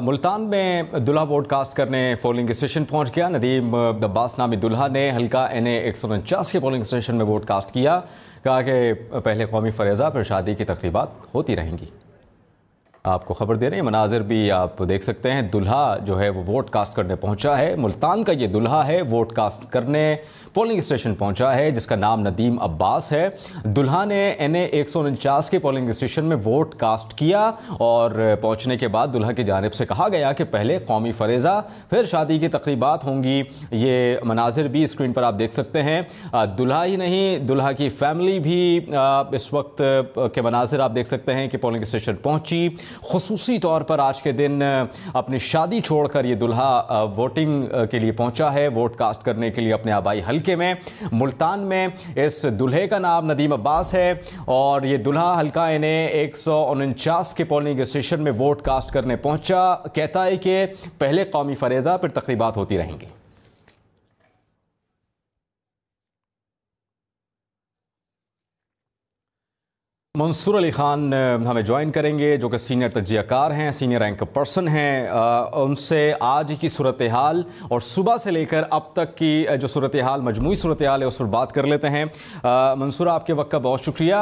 ملتان میں دلہا vote cast کرنے polling station پہنچ گیا۔ ندیم عباس نامی دلہا نے حلقہ NA 149 کے پولنگ اسٹیشن میں ووٹ کاسٹ کیا۔ کہا کہ پہلے قومی فریضہ پھر شادی کی تقریبات ہوتی رہیں گی۔ آپ کو خبر دے رہے ہیں، مناظر بھی آپ دیکھ سکتے ہیں۔ دلہا جو ہے وہ ووٹ کاسٹ کرنے پہنچا ہے۔ ملتان کا یہ دلہا ہے، ووٹ کاسٹ کرنے پولنگ اسٹیشن پہنچا ہے، جس کا نام ندیم عباس ہے۔ دلہا نے NA 149 کے پولنگ اسٹیشن میں ووٹ کاسٹ کیا اور پہنچنے کے بعد دلہا کی جانب سے کہا گیا کہ پہلے قومی فریضہ پھر شادی کی تقریبات ہوں گی۔ یہ مناظر بھی اسکرین پر آپ دیکھ سکتے ہیں۔ دلہا ہی نہیں، دلہا کی فیملی بھی اس وقت کے مناظر آپ دیکھ سکتے ہیں کہ پولنگ اسٹیشن پہنچی۔ خصوصی طور پر آج کے دن اپنی شادی چھوڑ کر یہ دلہا ووٹنگ کے لیے پہنچا ہے، ووٹ کاسٹ کرنے کے لیے اپنے آبائی حلقے میں ملتان میں۔ اس دلہے کا نام ندیم عباس ہے اور یہ دلہا حلقہ NA 149 کے پولنگ اسٹیشن میں ووٹ کاسٹ کرنے پہنچا۔ کہتا ہے کہ پہلے قومی فریضہ پھر تقریبات ہوتی رہیں گی۔ منصور علی خان ہمیں جوائن کریں گے، جو کہ سینئر تجزیہ کار ہیں، سینئر رینک پرسن ہیں۔ ان سے آج کی صورتحال اور صبح سے لے کر اب تک کی جو صورتحال، مجموعی صورتحال ہے، اس پر بات کر لیتے ہیں۔ منصور، آپ کے وقت کا بہت شکریہ۔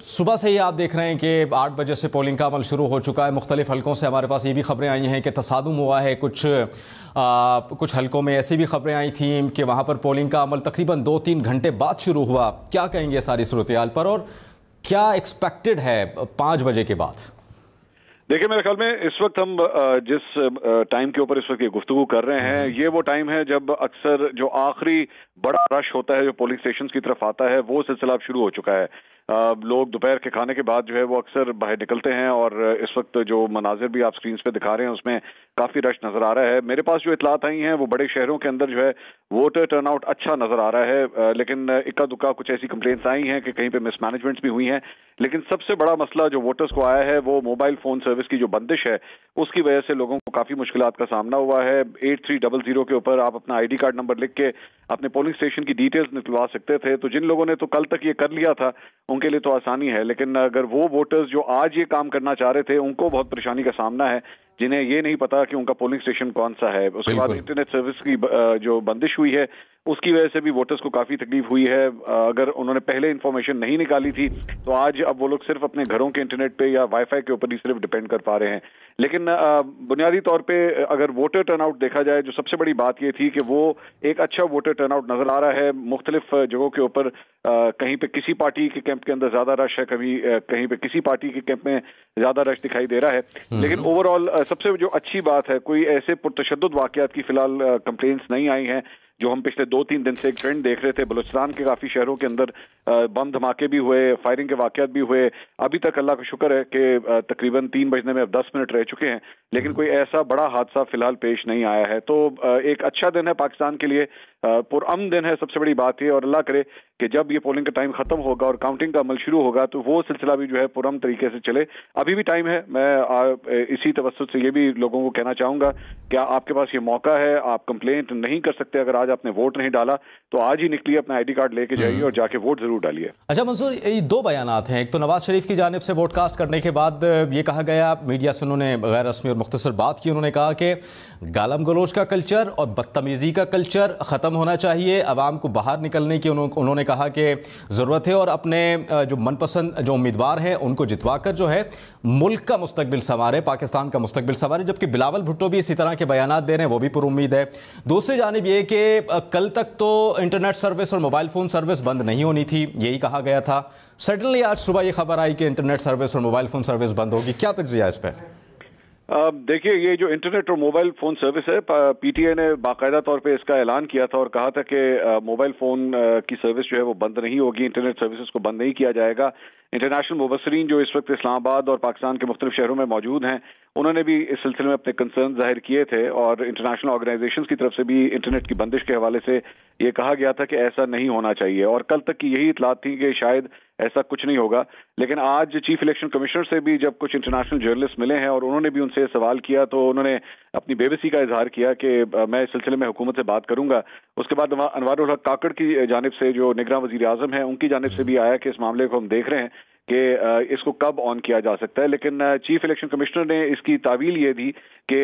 صبح سے ہی آپ دیکھ رہے ہیں کہ 8 بجے سے پولنگ کا عمل شروع ہو چکا ہے۔ مختلف حلقوں سے ہمارے پاس یہ بھی خبریں آئی ہیں کہ تصادم ہوا ہے۔ کچھ حلقوں میں ایسی بھی خبریں آئی تھیں کہ وہاں پر پولنگ کا عمل تقریباً 2-3 گھنٹے بعد شروع ہوا۔ کیا کہیں گے ساری صورتحال پر اور کیا ایکسپیکٹڈ ہے 5 بجے کے بعد؟ دیکھیں، میرے خیال میں اس وقت ہم جس ٹائم کے اوپر اس وقت یہ گفتگو کر رہے ہیں، یہ وہ ٹائم ہے جب اکثر جو آخری بڑا رش ہوتا ہے جو پولنگ اسٹیشنز کی طرف آتا ہے، وہ سلسلہ اب شروع ہو چکا ہے۔ لوگ دوپہر کے کھانے کے بعد جو ہے وہ اکثر باہر نکلتے ہیں اور اس وقت جو مناظر بھی آپ سکرینز پہ دکھا رہے ہیں اس میں کافی رش نظر آ رہا ہے۔ میرے پاس جو اطلاعات آئی ہیں وہ بڑے شہروں کے اندر جو ہے ووٹر ٹرن آؤٹ اچھا نظر آ رہا ہے، لیکن اکا دکا کچھ ایسی کمپلینٹس آئی ہیں کہ کہیں پہ مس مینجمنٹس بھی ہوئی ہیں۔ لیکن سب سے بڑا مسئلہ جو ووٹرز کو آیا ہے وہ موبائل فون سروس کی جو بندش ہے، اس کی وجہ سے لوگوں کو کافی مشکلات کا سامنا ہوا ہے۔ 8300 کے اوپر آپ اپنا ID کارڈ نمبر لکھ کے اپنے پولنگ اسٹیشن کی ڈیٹیلز نکلوا سکتے تھے، تو جن لوگوں نے تو کل تک یہ کر لیا تھا ان کے لیے تو آسانی ہے، لیکن اگر وہ ووٹرز جو آج یہ کام کرنا چاہ رہے تھے ان کو بہت پریشانی کا سامنا ہے، جنہیں یہ نہیں پتا کہ ان کا پولنگ اسٹیشن کون سا ہے۔ اس کے بعد انٹرنیٹ سروس کی جو بندش ہوئی ہے اس کی وجہ سے بھی ووٹرز کو کافی تکلیف ہوئی ہے۔ اگر انہوں نے پہلے انفارمیشن نہیں نکالی تھی تو آج اب وہ لوگ صرف اپنے گھروں کے انٹرنیٹ پہ یا وائی فائی کے اوپر ہی صرف ڈیپینڈ کر پا رہے ہیں۔ لیکن بنیادی طور پہ اگر ووٹر ٹرن آؤٹ دیکھا جائے، جو سب سے بڑی بات یہ تھی کہ وہ ایک اچھا ووٹر ٹرن آؤٹ نظر آ رہا ہے۔ مختلف جگہوں کے اوپر کہیں پہ کسی پارٹی کے کیمپ کے اندر زیادہ رش ہے، کہیں پہ کسی پارٹی کے کیمپ میں زیادہ رش دکھائی دے رہا ہے، لیکن اوور آل سب سے جو اچھی بات ہے، کوئی ایسے پرتشدد واقعات کی فی الحال کمپلینٹس نہیں آئی ہیں جو ہم پچھلے 2-3 دن سے ایک ٹرینڈ دیکھ رہے تھے۔ بلوچستان کے کافی شہروں کے اندر بم دھماکے بھی ہوئے، فائرنگ کے واقعات بھی ہوئے۔ ابھی تک اللہ کا شکر ہے کہ تقریباً 3 بجنے میں اب 10 منٹ رہ چکے ہیں، لیکن کوئی ایسا بڑا حادثہ فی الحال پیش نہیں آیا ہے۔ تو ایک اچھا دن ہے پاکستان کے لیے، پرامن دن ہے، سب سے بڑی بات یہ، اور اللہ کرے کہ جب یہ پولنگ کا ٹائم ختم ہوگا اور کاؤنٹنگ کا عمل شروع ہوگا تو وہ سلسلہ بھی جو ہے پرامن طریقے سے چلے۔ ابھی بھی ٹائم ہے۔ میں اسی توسط سے یہ بھی لوگوں کو کہنا چاہوں گا کہ آپ کے پاس یہ موقع ہے، آپ کمپلینٹ نہیں کر سکتے اگر آج آپ نے ووٹ نہیں ڈالا تو آج ہی نکلیے، اپنا ID کارڈ لے کے جائیے اور جا کے ووٹ ضرور ڈالیے۔ اچھا منصور، یہ 2 بیانات ہیں۔ ایک تو نواز شریف کی جانب سے ووٹ کاسٹ کرنے کے بعد یہ کہا گیا، میڈیا سے انہوں نے غیر رسمی اور مختصر بات کی، انہوں نے کہا کہ گالم گلوچ کا کلچر اور بدتمیزی کا کلچر ختم ہونا چاہیے، عوام کو باہر نکلنے کی انہوں نے کہا کہ ضرورت ہے اور اپنے جو من پسند جو امیدوار ہیں ان کو جتوا کر جو ہے ملک کا مستقبل سنوارے، پاکستان کا مستقبل سنوارے۔ جبکہ بلاول بھٹو بھی اسی طرح کے بیانات دے رہے ہیں، وہ بھی پر امید ہے۔ دوسری جانب یہ کہ کل تک تو انٹرنیٹ سروس اور موبائل فون سروس بند نہیں ہونی تھی، یہی کہا گیا تھا۔ سڈنلی آج صبح یہ خبر آئی کہ انٹرنیٹ سروس اور موبائل فون سروس بند ہوگی، کیا تجزیہ ہے اس پہ؟ دیکھیے، یہ جو انٹرنیٹ اور موبائل فون سروس ہے، PTI نے باقاعدہ طور پہ اس کا اعلان کیا تھا اور کہا تھا کہ موبائل فون کی سروس جو ہے وہ بند نہیں ہوگی، انٹرنیٹ سروسز کو بند نہیں کیا جائے گا۔ انٹرنیشنل مبصرین جو اس وقت اسلام آباد اور پاکستان کے مختلف شہروں میں موجود ہیں، انہوں نے بھی اس سلسلے میں اپنے کنسرن ظاہر کیے تھے اور انٹرنیشنل آرگنائزیشنز کی طرف سے بھی انٹرنیٹ کی بندش کے حوالے سے یہ کہا گیا تھا کہ ایسا نہیں ہونا چاہیے، اور کل تک کی یہی اطلاعات تھی کہ شاید ایسا کچھ نہیں ہوگا۔ لیکن آج چیف الیکشن کمشنر سے بھی جب کچھ انٹرنیشنل جرنلسٹ ملے ہیں اور انہوں نے بھی ان سے سوال کیا تو انہوں نے اپنی بے بسی کا اظہار کیا کہ میں اس سلسلے میں حکومت سے بات کروں گا۔ اس کے بعد انوار الحق کاکڑ کی جانب سے جو نگراں وزیر اعظم ہیں، ان کی جانب سے بھی آیا کہ اس معاملے کو ہم دیکھ رہے ہیں کہ اس کو کب آن کیا جا سکتا ہے، لیکن چیف الیکشن کمشنر نے اس کی تعویل یہ دی کہ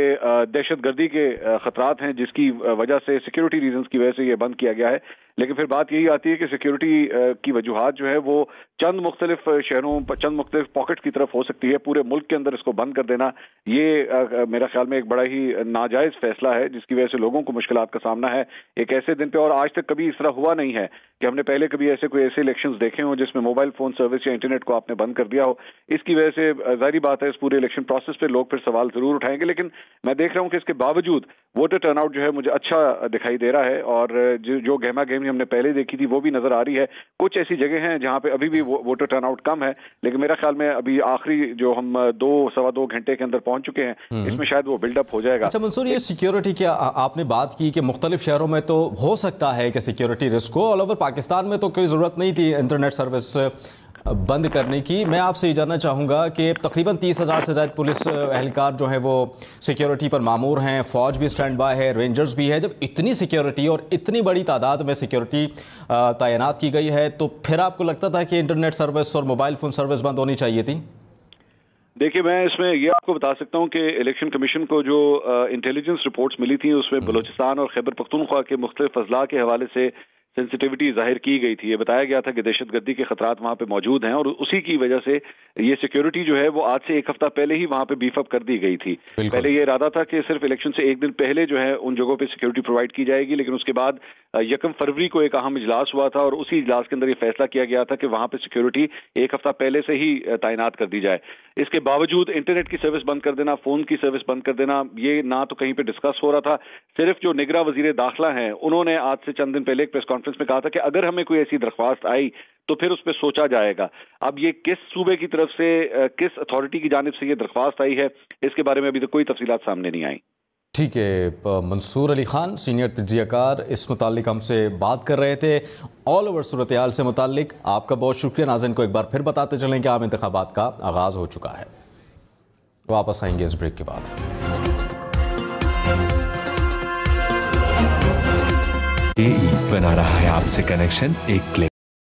دہشت گردی کے خطرات ہیں جس کی وجہ سے سیکیورٹی ریزنز کی وجہ سے یہ بند کیا گیا ہے. لیکن پھر بات یہی آتی ہے کہ سیکیورٹی کی وجوہات جو ہے وہ چند مختلف شہروں چند مختلف پاکٹ کی طرف ہو سکتی ہے. پورے ملک کے اندر اس کو بند کر دینا یہ میرا خیال میں ایک بڑا ہی ناجائز فیصلہ ہے جس کی وجہ سے لوگوں کو مشکلات کا سامنا ہے ایک ایسے دن پہ. اور آج تک کبھی اس طرح ہوا نہیں ہے کہ ہم نے پہلے کبھی ایسے الیکشنز دیکھے ہوں جس میں موبائل فون سروس یا انٹرنیٹ کو آپ نے بند کر دیا ہو. اس کی وجہ سے ظاہری بات ہے اس پورے الیکشن پروسیس پہ لوگ پھر سوال ضرور اٹھائیں گے. لیکن میں دیکھ رہا ہوں کہ اس کے باوجود ووٹر ٹرن آؤٹ جو ہے مجھے اچھا دکھائی دے رہا ہے، اور جو گہما گہمی ہم نے پہلے دیکھی تھی وہ بھی نظر آ رہی ہے. کچھ ایسی جگہ ہیں جہاں پہ ابھی بھی ووٹر ٹرن آؤٹ کم ہے، لیکن میرا خیال میں ابھی آخری جو ہم 2-2.25 گھنٹے کے اندر پہنچ چکے ہیں اس میں شاید وہ بلڈ اپ ہو جائے گا. اچھا منصور، یہ سیکیورٹی کیا آپ نے بات کی کہ مختلف شہروں میں تو ہو سکتا ہے کہ سیکیورٹی رسک ہو، آل اوور پاکستان میں تو کوئی ضرورت نہیں تھی انٹرنیٹ سروس بند کرنے کی. میں آپ سے یہ جاننا چاہوں گا کہ تقریباً 30,000 سے زائد پولیس اہلکار جو ہیں وہ سیکیورٹی پر مامور ہیں، فوج بھی سٹینڈ بائی ہے، رینجرز بھی ہے. جب اتنی سیکیورٹی اور اتنی بڑی تعداد میں سیکیورٹی تعینات کی گئی ہے تو پھر آپ کو لگتا تھا کہ انٹرنیٹ سروس اور موبائل فون سروس بند ہونی چاہیے تھی؟ دیکھیے، میں اس میں یہ آپ کو بتا سکتا ہوں کہ الیکشن کمیشن کو جو انٹیلیجنس رپورٹس ملی تھیں اس میں بلوچستان اور خیبر پختونخوا کے مختلف اضلاع کے حوالے سے سینسٹیوٹی ظاہر کی گئی تھی. یہ بتایا گیا تھا کہ دہشت گردی کے خطرات وہاں پہ موجود ہیں اور اسی کی وجہ سے یہ سیکیورٹی جو ہے وہ آج سے 1 ہفتہ پہلے ہی وہاں پہ بیف اپ کر دی گئی تھی. پہلے یہ ارادہ تھا کہ صرف الیکشن سے 1 دن پہلے جو ہے ان جگہوں پہ سیکیورٹی پرووائڈ کی جائے گی، لیکن اس کے بعد 1 فروری کو ایک اہم اجلاس ہوا تھا اور اسی اجلاس کے اندر یہ فیصلہ کیا گیا تھا کہ وہاں پہ سیکیورٹی 1 ہفتہ پہلے سے ہی تعینات کر دی جائے. اس کے باوجود انٹرنیٹ کی سروس بند کر دینا، فون کی سروس بند کر دینا، یہ نہ تو کہیں پہ ڈسکس ہو رہا تھا. صرف جو نگراں وزیر داخلہ ہیں انہوں نے آج سے چند دن پہلے ایک پریس کانفرنس میں کہا تھا کہ اگر ہمیں کوئی ایسی درخواست آئی تو پھر اس پہ سوچا جائے گا. اب یہ کس صوبے کی طرف سے کس اتھارٹی کی جانب سے یہ درخواست آئی ہے اس کے بارے میں ابھی تک کوئی تفصیلات سامنے نہیں آئی. ٹھیک ہے، منصور علی خان سینئر تجزیہ کار اس متعلق ہم سے بات کر رہے تھے آل اوور صورتحال سے متعلق. آپ کا بہت شکریہ. ناظرین کو ایک بار پھر بتاتے چلیں کہ عام انتخابات کا آغاز ہو چکا ہے. واپس آئیں گے اس بریک کے بعد. بنا رہا ہے آپ سے کنیکشن ایک کلک.